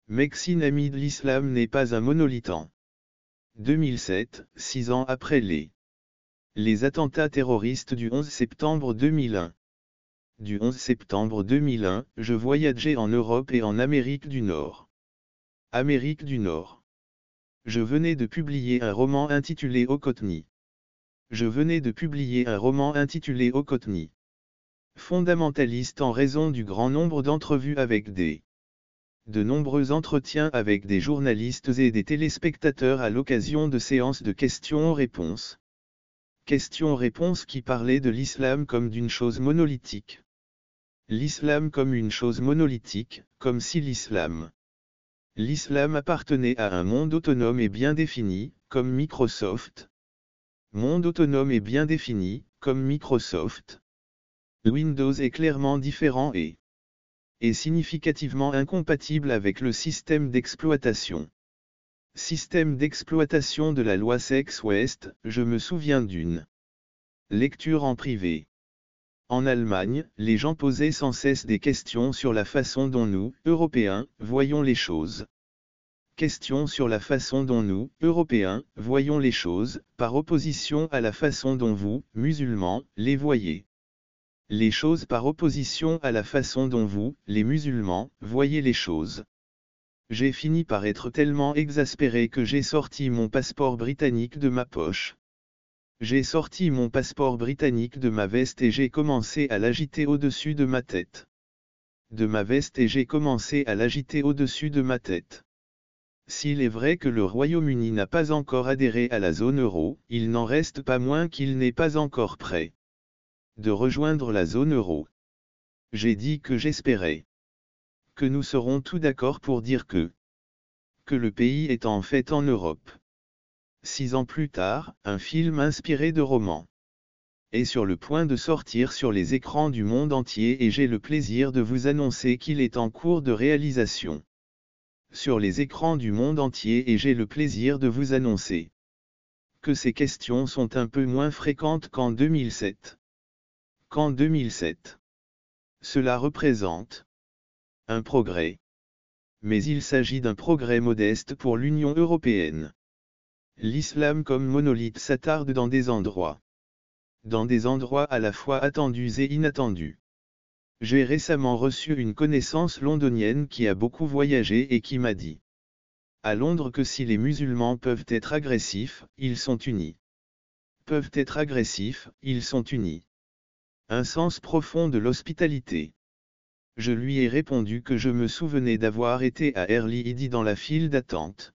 Meksin Hamid. L'islam n'est pas un monolithe. 2007, 6 ans après les attentats terroristes du 11 septembre 2001. Du 11 septembre 2001, je voyageais en Europe et en Amérique du Nord. Amérique du Nord. Je venais de publier un roman intitulé Okotni. Fondamentaliste en raison du grand nombre d'entrevues avec de nombreux entretiens avec des journalistes et des téléspectateurs à l'occasion de séances de questions-réponses. Questions-réponses qui parlaient de l'islam comme d'une chose monolithique. L'islam comme une chose monolithique, comme si l'islam appartenait à un monde autonome et bien défini, comme Microsoft. Monde autonome et bien défini, comme Microsoft. Windows est clairement différent et significativement incompatible avec le système d'exploitation. Système d'exploitation de la loi Sex-West. Je me souviens d'une lecture en privé. En Allemagne, les gens posaient sans cesse des questions sur la façon dont nous, Européens, voyons les choses. Questions sur la façon dont nous, Européens, voyons les choses, par opposition à la façon dont vous, musulmans, les voyez. Les choses par opposition à la façon dont vous, les musulmans, voyez les choses. J'ai fini par être tellement exaspéré que j'ai sorti mon passeport britannique de ma poche. J'ai sorti mon passeport britannique de ma veste et j'ai commencé à l'agiter au-dessus de ma tête. S'il est vrai que le Royaume-Uni n'a pas encore adhéré à la zone euro, il n'en reste pas moins qu'il n'est pas encore prêt de rejoindre la zone euro. J'ai dit que j'espérais que nous serons tous d'accord pour dire que le pays est en fait en Europe. 6 ans plus tard, un film inspiré de romans est sur le point de sortir sur les écrans du monde entier et j'ai le plaisir de vous annoncer qu'il est en cours de réalisation. Sur les écrans du monde entier et j'ai le plaisir de vous annoncer que ces questions sont un peu moins fréquentes qu'en 2007. Cela représente un progrès. Mais il s'agit d'un progrès modeste pour l'Union européenne. L'islam comme monolithe s'attarde dans des endroits à la fois attendus et inattendus. J'ai récemment reçu une connaissance londonienne qui a beaucoup voyagé et qui m'a dit à Londres que si les musulmans peuvent être agressifs, ils sont unis. Un sens profond de l'hospitalité. Je lui ai répondu que je me souvenais d'avoir été à Early Idi dans la file d'attente.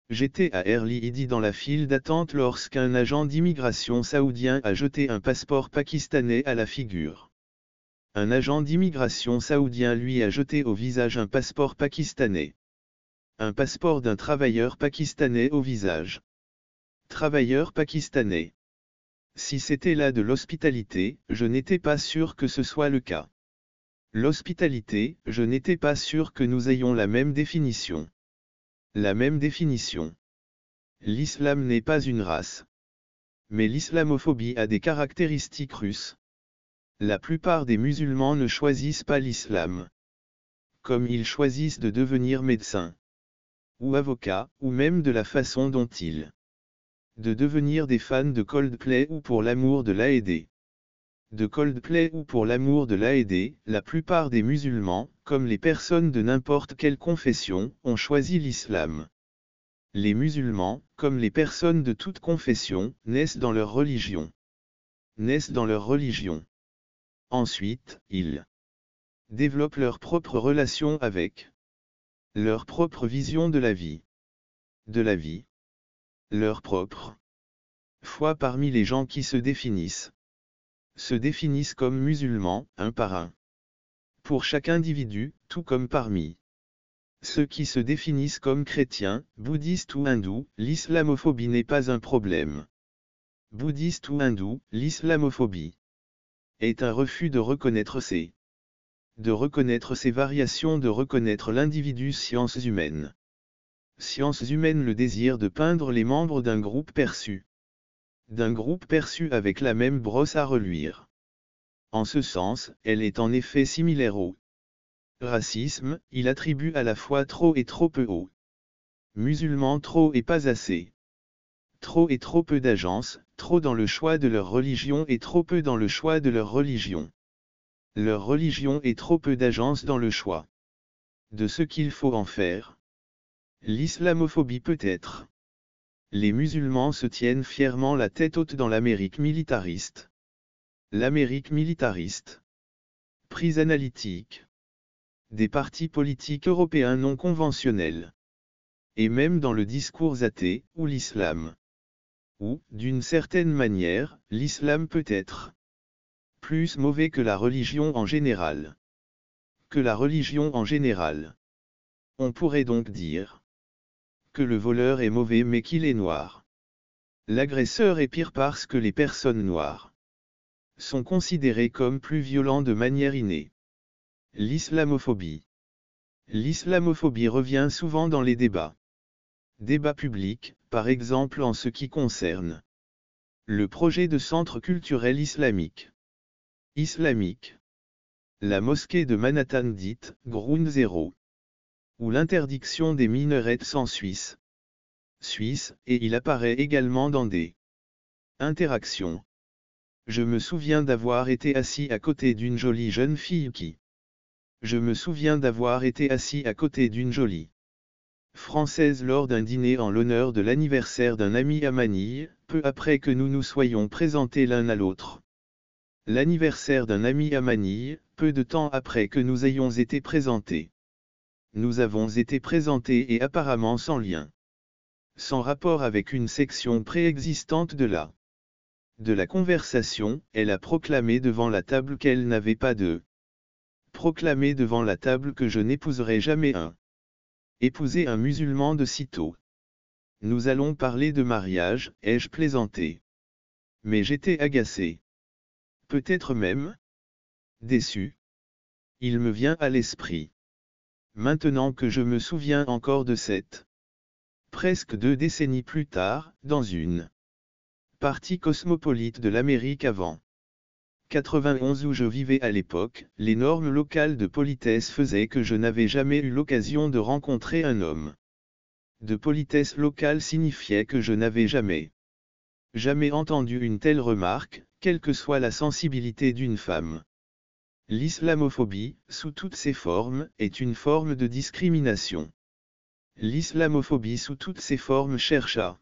J'étais à Early Idi dans la file d'attente lorsqu'un agent d'immigration saoudien a jeté un passeport pakistanais à la figure. Un agent d'immigration saoudien lui a jeté au visage un passeport pakistanais. Un passeport d'un travailleur pakistanais au visage. Travailleur pakistanais. Si c'était là de l'hospitalité, je n'étais pas sûr que ce soit le cas. L'hospitalité, je n'étais pas sûr que nous ayons la même définition. L'islam n'est pas une race. Mais l'islamophobie a des caractéristiques russes. La plupart des musulmans ne choisissent pas l'islam. Comme ils choisissent de devenir médecins. Ou avocats, ou même de la façon dont ils de devenir des fans de Coldplay ou pour l'amour de l'AED. La plupart des musulmans, comme les personnes de n'importe quelle confession, ont choisi l'islam. Les musulmans, comme les personnes de toute confession, naissent dans leur religion. Ensuite, ils développent leur propre relation avec leur propre vision de la vie. Leur propre foi parmi les gens qui se définissent comme musulmans, un par un. Pour chaque individu, tout comme parmi ceux qui se définissent comme chrétiens, bouddhistes ou hindous, l'islamophobie n'est pas un problème. Bouddhiste ou hindou, l'islamophobie est un refus de reconnaître ces variations, de reconnaître l'individu. Sciences humaines, le désir de peindre les membres d'un groupe perçu avec la même brosse à reluire. En ce sens, elle est en effet similaire au Racisme, il attribue à la fois trop et trop peu aux musulmans trop et pas assez. Trop et trop peu d'agences, trop dans le choix de leur religion et trop peu dans le choix de leur religion. Leur religion et trop peu d'agences dans le choix de ce qu'il faut en faire. L'islamophobie peut-être. Les musulmans se tiennent fièrement la tête haute dans l'Amérique militariste. L'Amérique militariste. Prise analytique. Des partis politiques européens non conventionnels. Et même dans le discours athée, ou l'islam. Ou, d'une certaine manière, l'islam peut être plus mauvais que la religion en général. Que la religion en général. On pourrait donc dire que le voleur est mauvais mais qu'il est noir. L'agresseur est pire parce que les personnes noires sont considérées comme plus violents de manière innée. L'islamophobie. L'islamophobie revient souvent dans les débats. Débats publics, par exemple en ce qui concerne le projet de centre culturel islamique. La mosquée de Manhattan dite Ground Zero. Ou l'interdiction des minarets en Suisse, et il apparaît également dans des interactions. Je me souviens d'avoir été assis à côté d'une jolie jeune fille qui. Je me souviens d'avoir été assis à côté d'une jolie Française lors d'un dîner en l'honneur de l'anniversaire d'un ami à Manille, peu après que nous nous soyons présentés l'un à l'autre. L'anniversaire d'un ami à Manille, peu de temps après que nous ayons été présentés. Nous avons été présentés et apparemment sans lien. Sans rapport avec une section préexistante de la conversation, elle a proclamé devant la table qu'elle n'avait pas de. Proclamé devant la table que je n'épouserai jamais épouser un musulman de sitôt. Nous allons parler de mariage, ai-je plaisanté. Mais j'étais agacé. Peut-être même déçu. Il me vient à l'esprit. Maintenant que je me souviens encore de cette. Presque 2 décennies plus tard, dans une partie cosmopolite de l'Amérique avant 91 où je vivais à l'époque, les normes locales de politesse faisaient que je n'avais jamais eu l'occasion de rencontrer un homme. De politesse locale signifiait que je n'avais jamais entendu une telle remarque, quelle que soit la sensibilité d'une femme. L'islamophobie, sous toutes ses formes, est une forme de discrimination. L'islamophobie sous toutes ses formes cherche à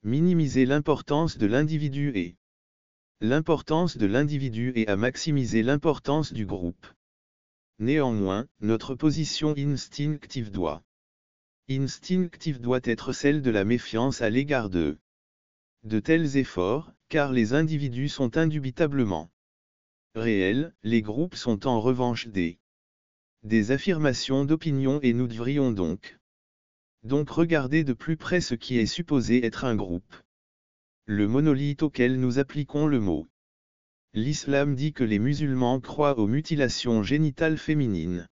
minimiser l'importance de l'individu et à maximiser l'importance du groupe. Néanmoins, notre position instinctive doit être celle de la méfiance à l'égard de tels efforts, car les individus sont indubitablement réels, les groupes sont en revanche des affirmations d'opinion et nous devrions donc regarder de plus près ce qui est supposé être un groupe. Le monolithe auquel nous appliquons le mot. L'islam dit que les musulmans croient aux mutilations génitales féminines.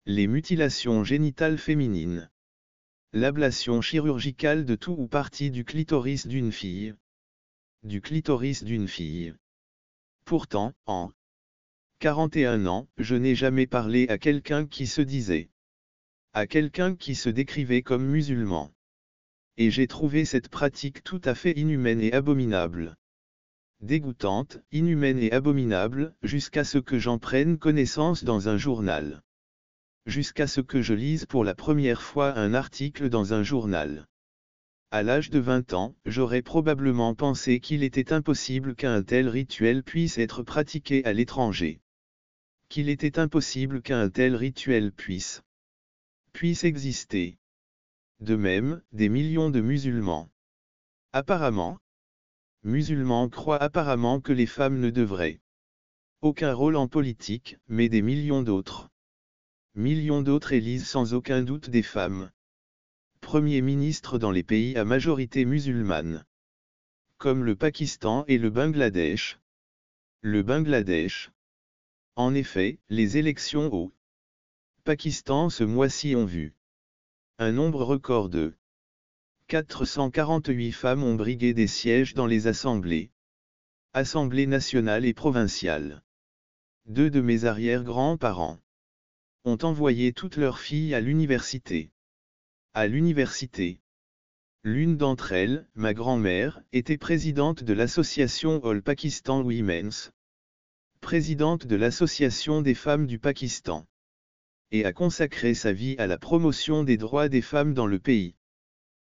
Les mutilations génitales féminines. L'ablation chirurgicale de tout ou partie du clitoris d'une fille. Pourtant, en 41 ans, je n'ai jamais parlé à quelqu'un qui se décrivait comme musulman. Et j'ai trouvé cette pratique tout à fait inhumaine et abominable. Dégoûtante, inhumaine et abominable, jusqu'à ce que j'en prenne connaissance dans un journal. Jusqu'à ce que je lise pour la première fois un article dans un journal. À l'âge de 20 ans, j'aurais probablement pensé qu'il était impossible qu'un tel rituel puisse être pratiqué à l'étranger. Qu'il était impossible qu'un tel rituel puisse exister. De même, des millions de musulmans. Musulmans croient apparemment que les femmes ne devraient aucun rôle en politique, mais des millions d'autres. Millions d'autres élisent sans aucun doute des femmes premiers ministres dans les pays à majorité musulmane. Comme le Pakistan et le Bangladesh. En effet, les élections au Pakistan ce mois-ci ont vu un nombre record de 448 femmes ont brigué des sièges dans les assemblées nationales et provinciales. 2 de mes arrière-grands-parents ont envoyé toutes leurs filles à l'université. À l'université. L'une d'entre elles, ma grand-mère, était présidente de l'association All Pakistan Women's, présidente de l'association des femmes du Pakistan, et a consacré sa vie à la promotion des droits des femmes dans le pays.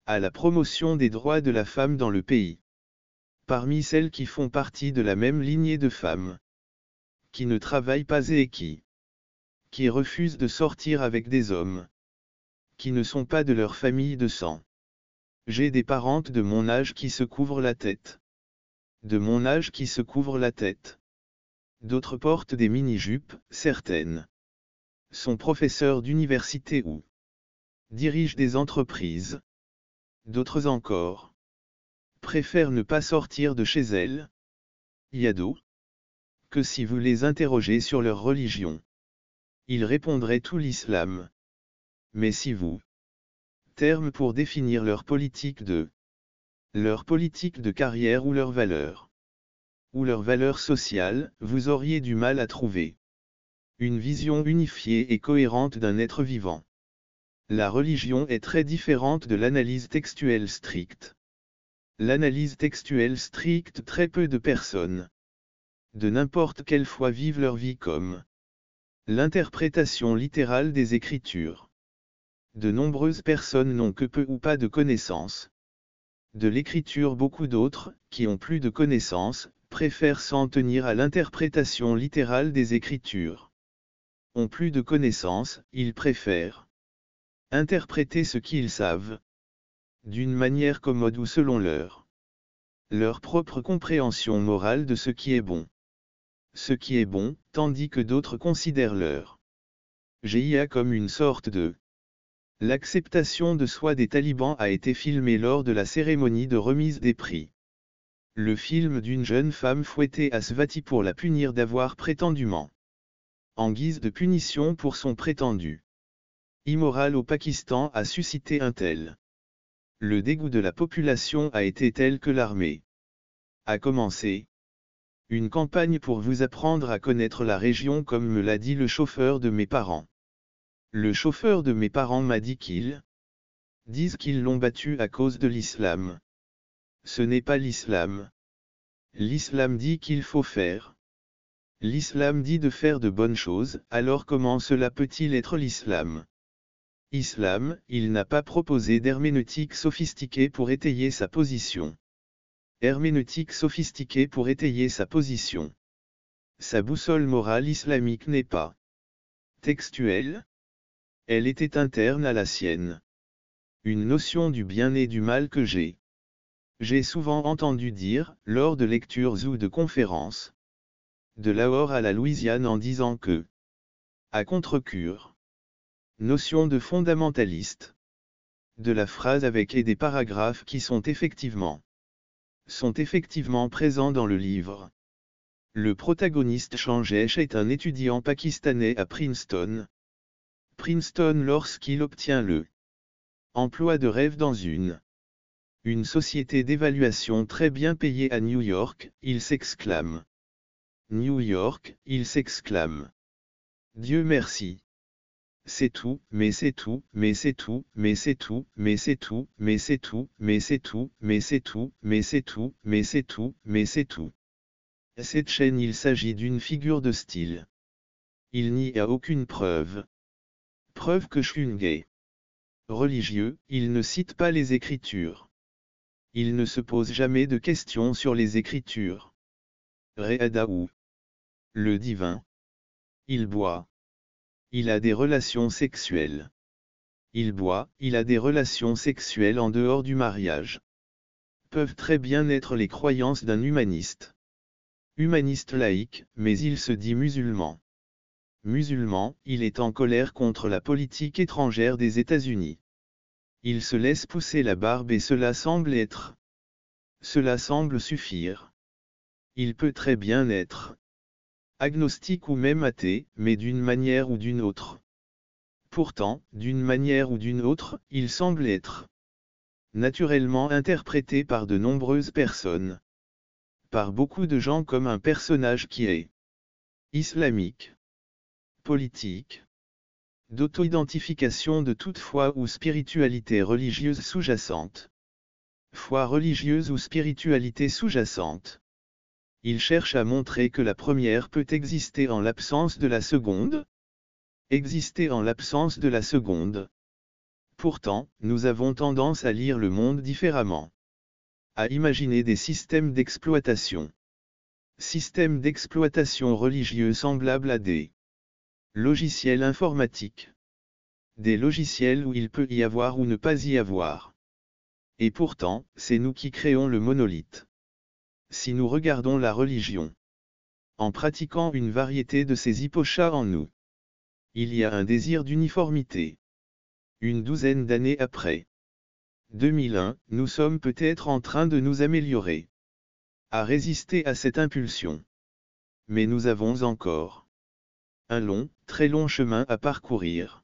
À la promotion des droits de la femme dans le pays. Parmi celles qui font partie de la même lignée de femmes, qui ne travaillent pas et qui refusent de sortir avec des hommes, qui ne sont pas de leur famille de sang. J'ai des parentes de mon âge qui se couvrent la tête. De mon âge qui se couvrent la tête. D'autres portent des mini-jupes, certaines sont professeurs d'université ou dirigent des entreprises. D'autres encore préfèrent ne pas sortir de chez elles. Il y a d'eau que si vous les interrogez sur leur religion, ils répondraient tout l'islam. Mais si vous terme pour définir leur politique de carrière ou leurs valeurs sociales, vous auriez du mal à trouver une vision unifiée et cohérente d'un être vivant. La religion est très différente de l'analyse textuelle stricte. L'analyse textuelle stricte, très peu de personnes, de n'importe quelle foi, vivent leur vie comme l'interprétation littérale des Écritures. De nombreuses personnes n'ont que peu ou pas de connaissances de l'Écriture. Beaucoup d'autres, qui ont plus de connaissances, préfèrent s'en tenir à l'interprétation littérale des Écritures. Ont plus de connaissances, ils préfèrent interpréter ce qu'ils savent d'une manière commode ou selon leur propre compréhension morale de ce qui est bon. Ce qui est bon, tandis que d'autres considèrent leur GIA comme une sorte de l'acceptation de soi des talibans a été filmé lors de la cérémonie de remise des prix. Le film d'une jeune femme fouettée à Swati pour la punir d'avoir prétendument, en guise de punition pour son prétendu immoral au Pakistan, a suscité un tel. Le dégoût de la population a été tel que l'armée a commencé une campagne pour vous apprendre à connaître la région, comme me l'a dit le chauffeur de mes parents. Le chauffeur de mes parents m'a dit qu'ils disent qu'ils l'ont battu à cause de l'islam. Ce n'est pas l'islam. L'islam dit qu'il faut faire. L'islam dit de faire de bonnes choses, alors comment cela peut-il être l'islam? Islam, il n'a pas proposé d'herméneutique sophistiquée pour étayer sa position. Herméneutique sophistiquée pour étayer sa position. Sa boussole morale islamique n'est pas textuelle. Elle était interne à la sienne. Une notion du bien et du mal que j'ai souvent entendu dire, lors de lectures ou de conférences, de Lahore à la Louisiane, en disant que, à contre-cure, notion de fondamentaliste, de la phrase avec et des paragraphes qui sont effectivement présents dans le livre. Le protagoniste Changesh est un étudiant pakistanais à Princeton. Lorsqu'il obtient le emploi de rêve dans une société d'évaluation très bien payée à New York, il s'exclame. New York, il s'exclame. Dieu merci. C'est tout, mais c'est tout, mais c'est tout, mais c'est tout, mais c'est tout, mais c'est tout, mais c'est tout, mais c'est tout, mais c'est tout, mais c'est tout, mais c'est tout. Cette chaîne, il s'agit d'une figure de style. Il n'y a aucune preuve que je suis gay. Religieux, il ne cite pas les Écritures. Il ne se pose jamais de questions sur les Écritures. Réada ou le divin. Il boit. Il a des relations sexuelles. Il boit, il a des relations sexuelles en dehors du mariage. Peuvent très bien être les croyances d'un humaniste. Humaniste laïque, mais il se dit musulman. Musulman, il est en colère contre la politique étrangère des États-Unis. Il se laisse pousser la barbe et cela semble suffire. Il peut très bien être agnostique ou même athée, mais d'une manière ou d'une autre. Pourtant, d'une manière ou d'une autre, il semble être naturellement interprété par de nombreuses personnes, par beaucoup de gens, comme un personnage qui est islamique, politique, d'auto-identification de toute foi ou spiritualité religieuse sous-jacente. Foi religieuse ou spiritualité sous-jacente. Il cherche à montrer que la première peut exister en l'absence de la seconde. Exister en l'absence de la seconde. Pourtant, nous avons tendance à lire le monde différemment. À imaginer des systèmes d'exploitation. Systèmes d'exploitation religieux semblables à des logiciels informatiques. Des logiciels où il peut y avoir ou ne pas y avoir. Et pourtant, c'est nous qui créons le monolithe. Si nous regardons la religion, en pratiquant une variété de ces hypochats en nous, il y a un désir d'uniformité. Une douzaine d'années après 2001, nous sommes peut-être en train de nous améliorer. À résister à cette impulsion. Mais nous avons encore un long, très long chemin à parcourir.